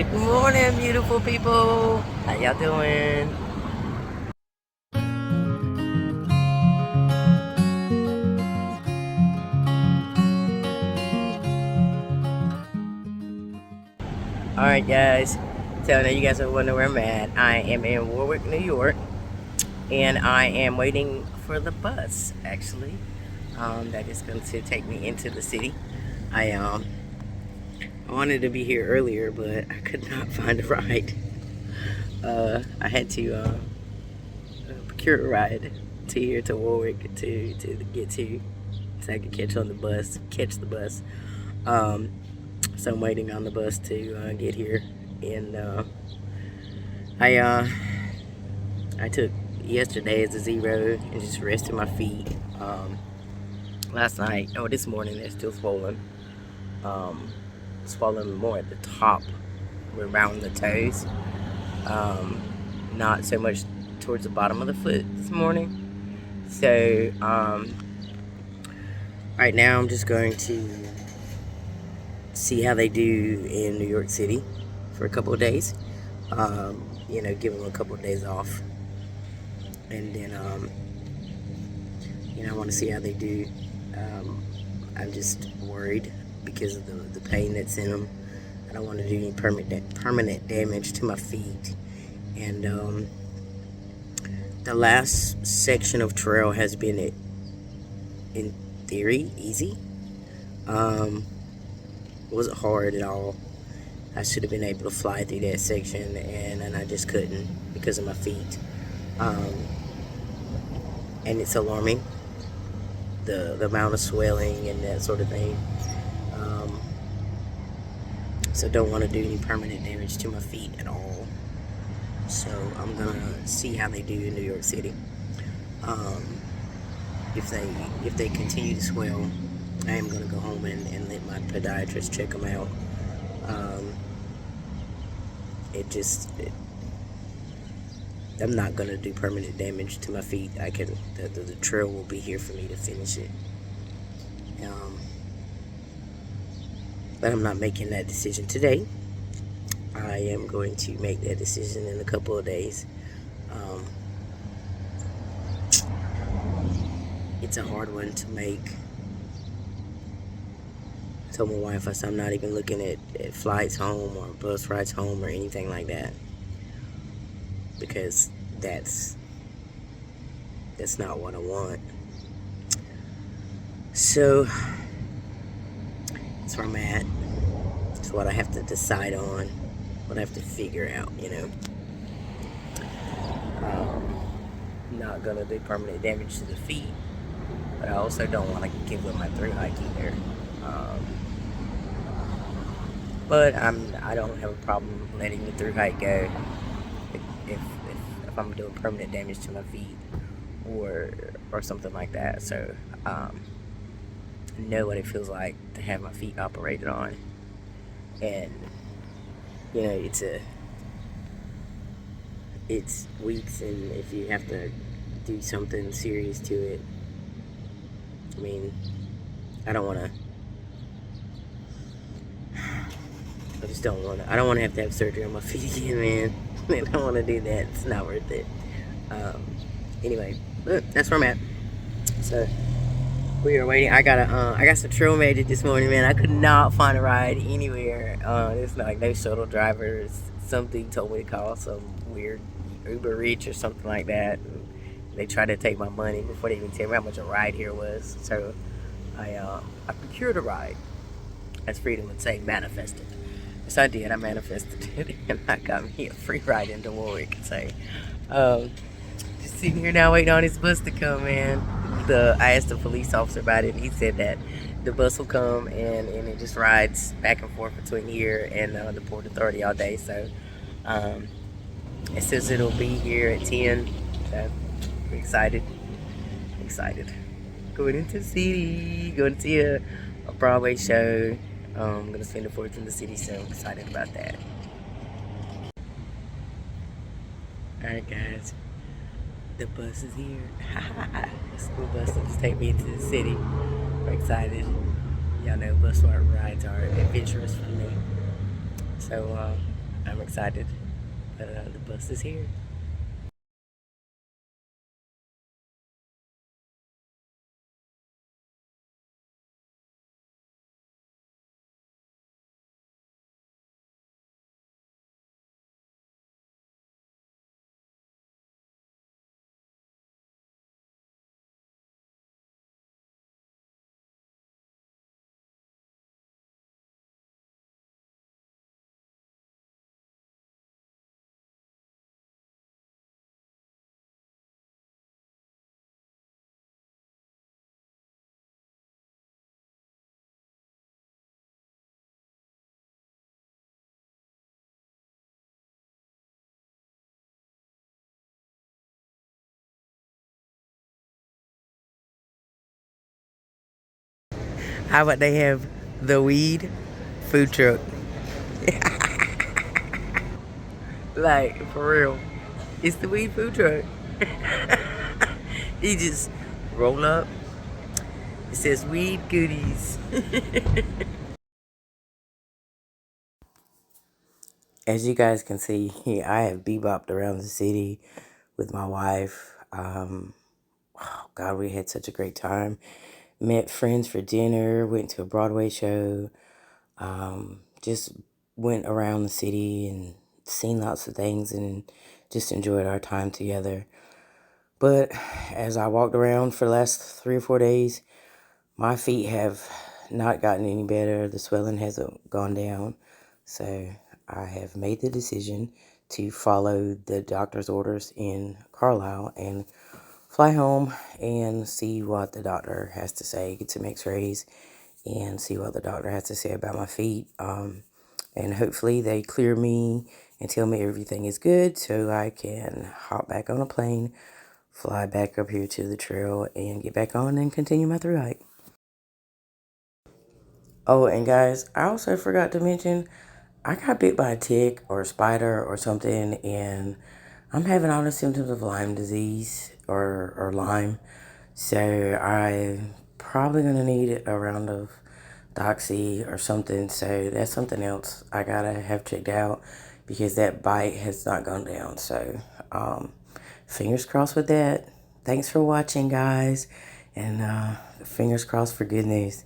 Good morning, beautiful people. How y'all doing? Alright, guys. So I know you guys are wondering where I'm at. I am in Warwick, New York, and I am waiting for the bus, actually. That is going to take me into the city. I wanted to be here earlier, but I could not find a ride. I had to procure a ride to here to Warwick to get to, so I could catch the bus. So I'm waiting on the bus to get here, and I took yesterday as a zero and just rested my feet. This morning they're still swollen. Swollen more at the top, around the toes. Not so much towards the bottom of the foot this morning. So right now I'm just going to see how they do in New York City for a couple of days. Give them a couple of days off, and then I want to see how they do. I'm just worried because of the pain that's in them. I don't want to do any permanent damage to my feet. And the last section of trail has been, in theory, easy. Wasn't hard at all. I should have been able to fly through that section, and I just couldn't because of my feet. And it's alarming, the amount of swelling and that sort of thing. So don't want to do any permanent damage to my feet at all. So I'm gonna see how they do in New York City. If they continue to swell, I am gonna go home and let my podiatrist check them out. I'm not gonna do permanent damage to my feet. The trail will be here for me to finish it. But I'm not making that decision today. I am going to make that decision in a couple of days. It's a hard one to make. I told my wife, I said, I'm not even looking at flights home or bus rides home or anything like that, because that's not what I want. So that's where I'm at. It's what I have to decide on, what I have to figure out, I'm not gonna do permanent damage to the feet, but I also don't want to give up my through hike either. But I don't have a problem letting the through hike go if I'm doing permanent damage to my feet or something like that. So I know what it feels like to have my feet operated on, and it's weeks, and if you have to do something serious to it, I mean, I don't want to. I don't want to have surgery on my feet again, man. I don't want to do that. It's not worth it. Anyway, that's where I'm at. So we are waiting. I got some trail magic this morning, man. I could not find a ride anywhere. There's like no shuttle drivers. Something told me to call some weird Uber Reach or something like that. And they tried to take my money before they even tell me how much a ride here was. So I procured a ride, as Freedom would say, manifested. Yes, I did. I manifested it, and I got me a free ride into Warwick. So, just sitting here now waiting on this bus to come, man. I asked the police officer about it, and he said that the bus will come and it just rides back and forth between here and the Port Authority all day. So, it says it'll be here at 10. So, I'm excited. Going into the city, going to see a Broadway show. I'm going to spend the 4th in the city, so I'm excited about that. Alright, guys. The bus is here. The school bus will just take me into the city. I'm excited. Y'all know bus rides are adventurous for me. So, I'm excited. But the bus is here. How about they have the weed food truck? Like, for real. It's the weed food truck. You just roll up. It says weed goodies. As you guys can see, I have bebopped around the city with my wife. Oh God, we had such a great time. Met friends for dinner, went to a Broadway show, just went around the city and seen lots of things and just enjoyed our time together. But as I walked around for the last 3 or 4 days, my feet have not gotten any better. The swelling hasn't gone down. So I have made the decision to follow the doctor's orders in Carlisle and fly home and see what the doctor has to say, get some x-rays and see what the doctor has to say about my feet. And hopefully they clear me and tell me everything is good so I can hop back on a plane, fly back up here to the trail and get back on and continue my thru hike. Oh, and guys, I also forgot to mention, I got bit by a tick or a spider or something, and I'm having all the symptoms of Lyme disease or Lyme. So I'm probably going to need a round of Doxy or something. So that's something else I got to have checked out because that bite has not gone down. So fingers crossed with that. Thanks for watching, guys. And fingers crossed for good news.